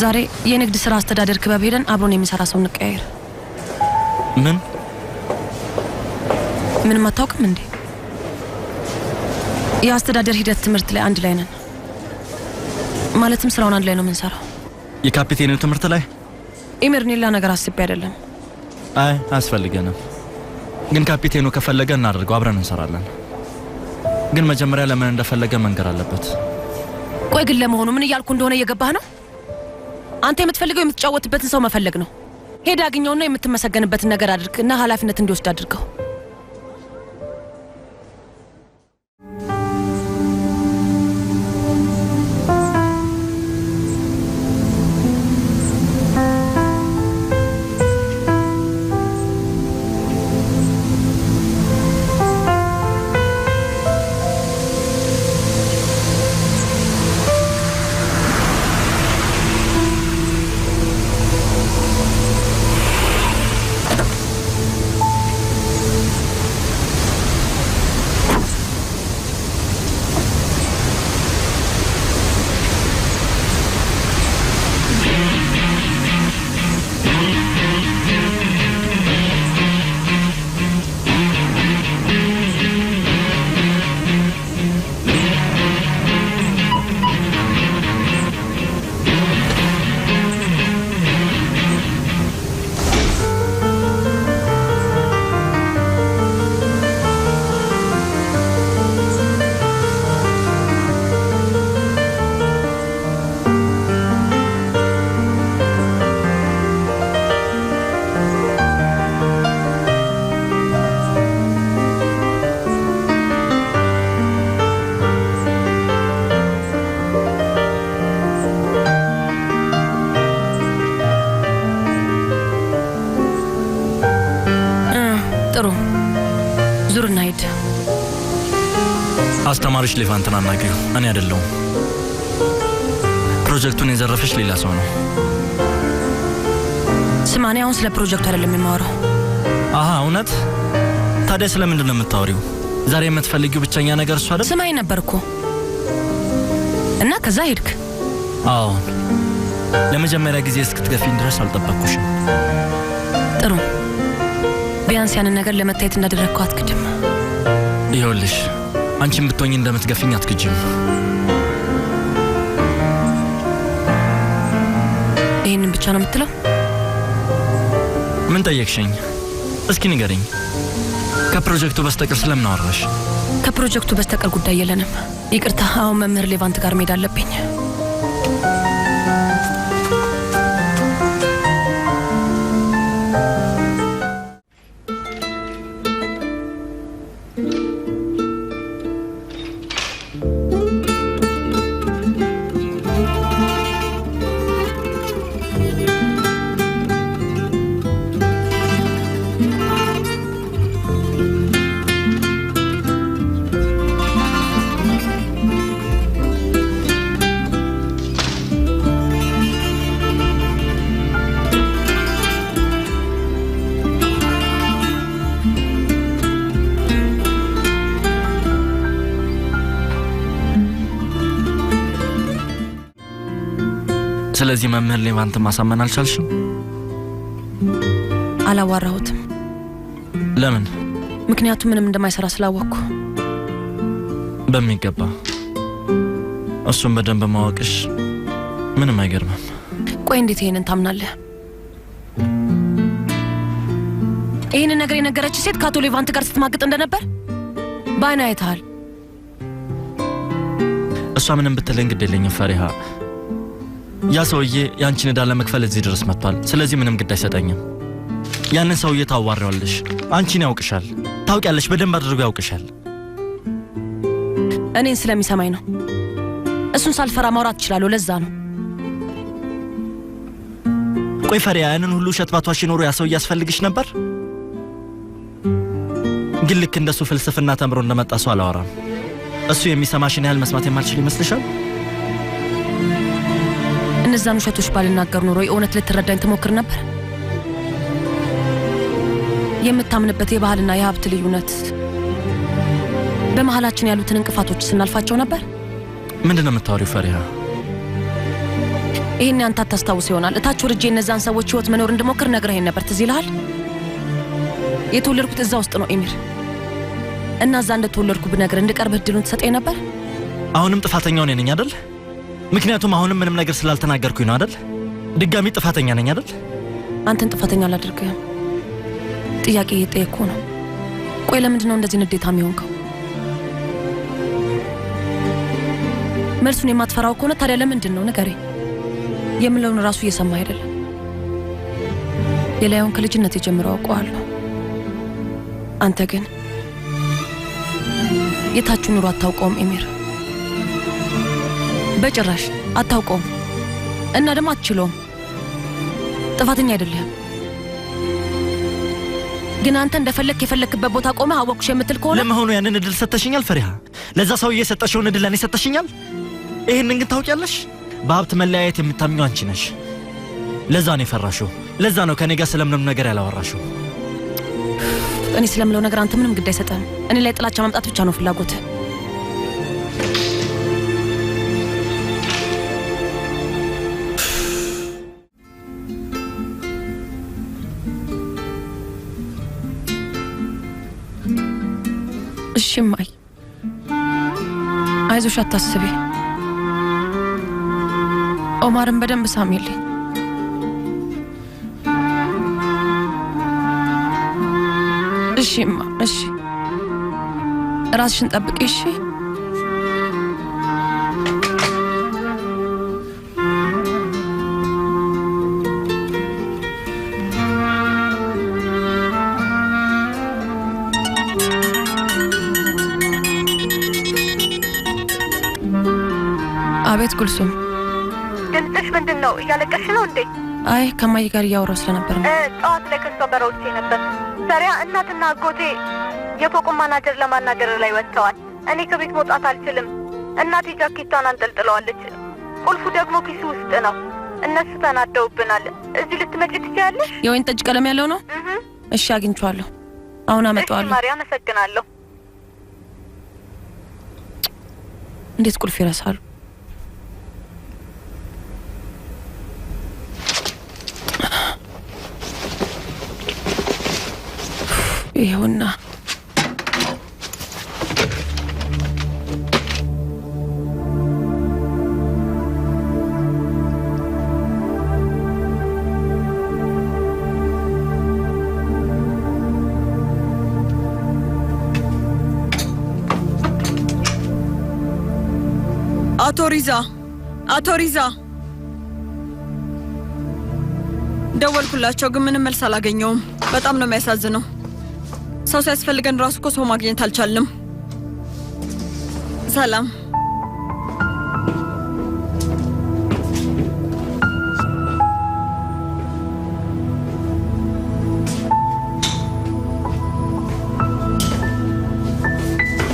ዛሬ የንግድ ስራ አስተዳደር ክበብ ሄደን አብሮን የሚሰራ ሰው እንቀያየር። ምን ማታውቅም እንዴ? የአስተዳደር ሂደት ትምህርት ላይ አንድ ላይ ነን። ማለትም ስራውን አንድ ላይ ነው የምንሰራው። የካፒቴኑ ትምህርት ላይ ኢሜርኔላ ነገር አስቤ አይደለም። አይ አያስፈልገንም። ግን ካፒቴኑ ከፈለገ እናደርገው፣ አብረን እንሰራለን። ግን መጀመሪያ ለምን እንደፈለገ መንገር አለበት። ቆይ ግን ለመሆኑ ምን እያልኩ እንደሆነ እየገባህ ነው? አንተ የምትፈልገው የምትጫወትበትን ሰው መፈለግ ነው። ሄድ አግኘውና የምትመሰገንበትን ነገር አድርግና ኃላፊነት እንዲወስድ አድርገው። አስተማሪሽ ሌቫንትን አናግሪው፣ እኔ አይደለሁም። ፕሮጀክቱን የዘረፈሽ ሌላ ሰው ነው። ስማኔ፣ አሁን ስለ ፕሮጀክቱ አይደለም የማወራው። አሃ፣ እውነት? ታዲያ ስለምንድን ነው የምታወሪው? ዛሬ የምትፈልጊው ብቸኛ ነገር እሱ አይደል? ስማኝ ነበር እኮ እና ከዛ ሄድክ። አዎ፣ ለመጀመሪያ ጊዜ እስክትገፊኝ ድረስ አልጠበቅኩሽም። ጥሩ፣ ቢያንስ ያንን ነገር ለመታየት እንዳደረግከው አትክድም። ይኸውልሽ፣ አንቺም ብትሆኚ እንደምትገፊኝ አትክጅም። ይህንን ብቻ ነው የምትለው? ምን ጠየቅሽኝ? እስኪ ንገሪኝ። ከፕሮጀክቱ በስተቀር ስለምን አወራሽ? ከፕሮጀክቱ በስተቀር ጉዳይ የለንም። ይቅርታ፣ አሁን መምህር ሌቫንት ጋር መሄድ አለብኝ። ስለዚህ መምህር ሌቫንትን ማሳመን አልቻልሽም? አላዋራሁትም። ለምን? ምክንያቱም ምንም እንደማይሰራ ስላወቅኩ። በሚገባ እሱን በደንብ ማወቅሽ ምንም አይገርምም። ቆይ እንዴት ይሄንን ታምናለህ? ይሄንን ነገር የነገረች ሴት ከአቶ ሌቫንት ጋር ስትማግጥ እንደነበር በአይን አይተሃል። እሷ ምንም ብትለኝ ግድ የለኝም ፈሪሃ። ያ ሰውዬ ያንቺን ዕዳ ለመክፈል እዚህ ድረስ መጥቷል። ስለዚህ ምንም ግድ አይሰጠኝም። ያንን ሰውዬ ታዋሪዋለሽ። አንቺን ያውቅሻል፣ ታውቂያለሽ፣ በደንብ አድርጎ ያውቅሻል። እኔን ስለሚሰማኝ ነው። እሱን ሳልፈራ ማውራት እችላለሁ። ለዛ ነው። ቆይ ፈሪያ፣ ያንን ሁሉ ውሸት ባትዋሺ ኖሮ ያ ሰውዬ ያስፈልግሽ ነበር? ግን ልክ እንደሱ ፍልስፍና ተምሮ እንደመጣ ሰው አላወራም። እሱ የሚሰማሽን ያህል መስማት የማልችል ይመስልሻል? እነዛን ውሸቶች ባልናገር ኖሮ የእውነት ልትረዳኝ ትሞክር ነበር። የምታምንበት የባህልና የሀብት ልዩነት በመሃላችን ያሉትን እንቅፋቶች ስናልፋቸው ነበር። ምንድነው የምታወሪው ፈሪሃ? ይሄን አንተ አታስታውስ ይሆናል። እታች ወርጄ እነዛን ሰዎች ህይወት መኖር እንድሞክር ነግረኸኝ ነበር። ትዝ ይልሃል? የተወለድኩት እዛ ውስጥ ነው ኤሚር። እና እዛ እንደተወለድኩ ብነግር እንድቀርብህ እድሉን ትሰጠኝ ነበር? አሁንም ጥፋተኛው እኔ ነኝ አይደል? ምክንያቱም አሁንም ምንም ነገር ስላልተናገርኩኝ ነው አይደል? ድጋሚ ጥፋተኛ ነኝ አይደል? አንተን ጥፋተኛ አላደርግህም። ጥያቄ እየጠየቅኩ ነው። ቆይ ለምንድን ነው እንደዚህ ንዴታም የሆንከው? መልሱን የማትፈራው ከሆነ ታዲያ ለምንድን ነው ንገረኝ። የምለውን ራሱ እየሰማ አይደለም። የላዩን ከልጅነት የጀምረው አውቀዋለሁ። አንተ ግን የታችሁ ኑሮ አታውቀውም ኤሚር። በጭራሽ አታውቀውም እና ደግሞ አትችለውም። ጥፋተኛ አይደለህም። ግን አንተ እንደፈለክ የፈለክበት ቦታ ቆመህ አወቅሽ የምትል ከሆነ ለመሆኑ ያንን እድል ሰጥተሽኛል ፈሪሃ? ለዛ ሰው እየሰጠሽውን እድል ለኔ ሰጥተሽኛል? ይሄንን ግን ታውቂያለሽ? በሀብት መለያየት የምታምኚው አንቺ ነሽ። ለዛ ነው የፈራሽው። ለዛ ነው ከኔ ጋር ስለምንም ነገር ያላወራሽው። እኔ ስለምለው ነገር አንተ ምንም ግድ አይሰጥህም። እኔ ላይ ጥላቻ ማምጣት ብቻ ነው ፍላጎትህ። እሺ እማዬ፣ አይዞሽ፣ አታስቢ። ኦማርን በደንብ ሳሚልኝ። እሺ እማ፣ እሺ። ራስሽን ጠብቂ እሺ። አቤት ጉልሱም። ድምፅሽ ምንድን ነው? እያለቀሽ ነው እንዴ? አይ ከማይ ጋር እያወራሁ ስለነበር ነው። ጠዋት ላይ ከሷ ጋር ወጥቼ ነበር። ሰሪያ እናትና አጎቴ የፎቁን ማናጀር ለማናገር ላይ ወጥተዋል። እኔ ከቤት መውጣት አልችልም። እናቴ ጃኬቷን አንጠልጥለዋለች። ቁልፉ ደግሞ ኪሱ ውስጥ ነው። እነሱ ተናደውብናል። እዚህ ልትመጪ ትችያለሽ? የወይን ጠጅ ቀለም ያለው ነው? እሺ አግኝቼዋለሁ። አሁን አመጣዋለሁ። ማርያ፣ አመሰግናለሁ። እንዴት ቁልፍ ይረሳሉ? ይኸውና አቶ ሪዛ ደወልኩላቸው፣ ግን ምንም መልስ አላገኘውም። በጣም ነው የሚያሳዝነው። ሰው ሲያስፈልገን ራሱ እኮ ሰው ማግኘት አልቻልንም። ሰላም።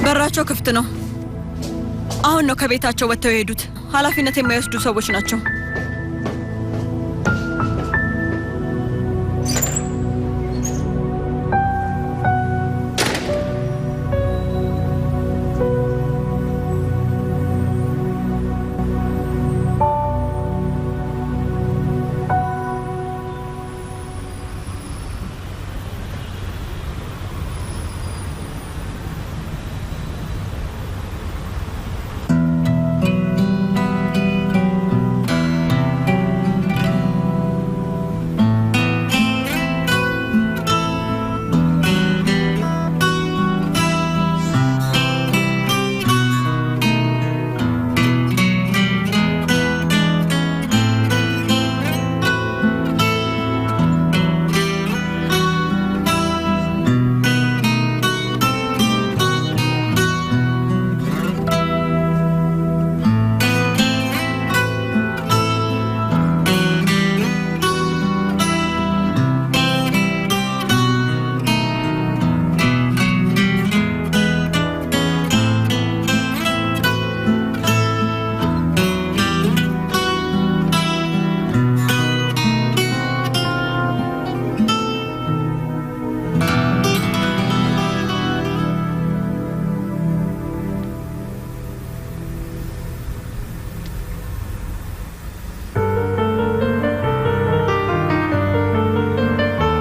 በራቸው ክፍት ነው። አሁን ነው ከቤታቸው ወጥተው የሄዱት። ኃላፊነት የማይወስዱ ሰዎች ናቸው።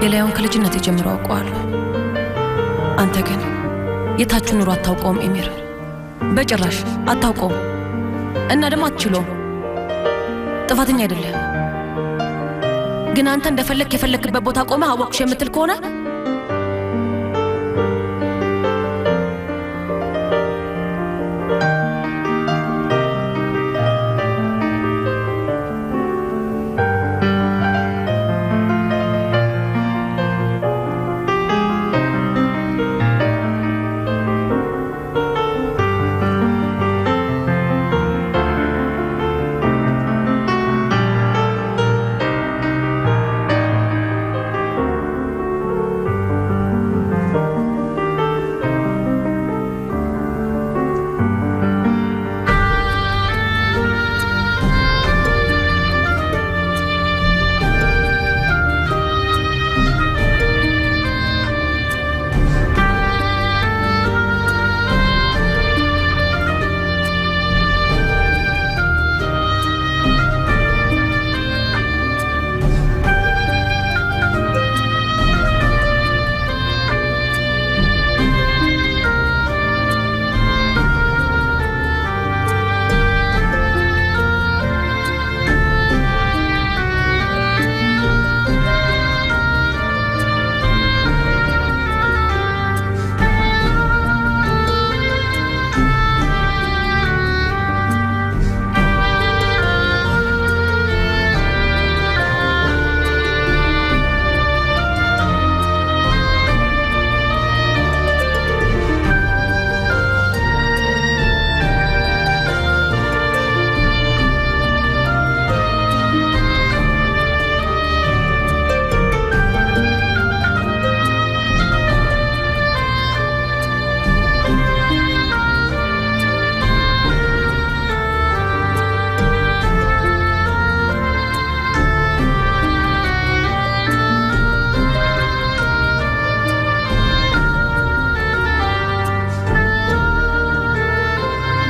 የላዩን ከልጅነት ጀምሮ አውቀዋለሁ። አንተ ግን የታችን ኑሮ አታውቀውም ኤሚር፣ በጭራሽ አታውቀውም። እና ደግሞ አትችለውም። ጥፋተኛ አይደለም፣ ግን አንተ እንደፈለክ የፈለክበት ቦታ ቆመህ አወቅሽ የምትል ከሆነ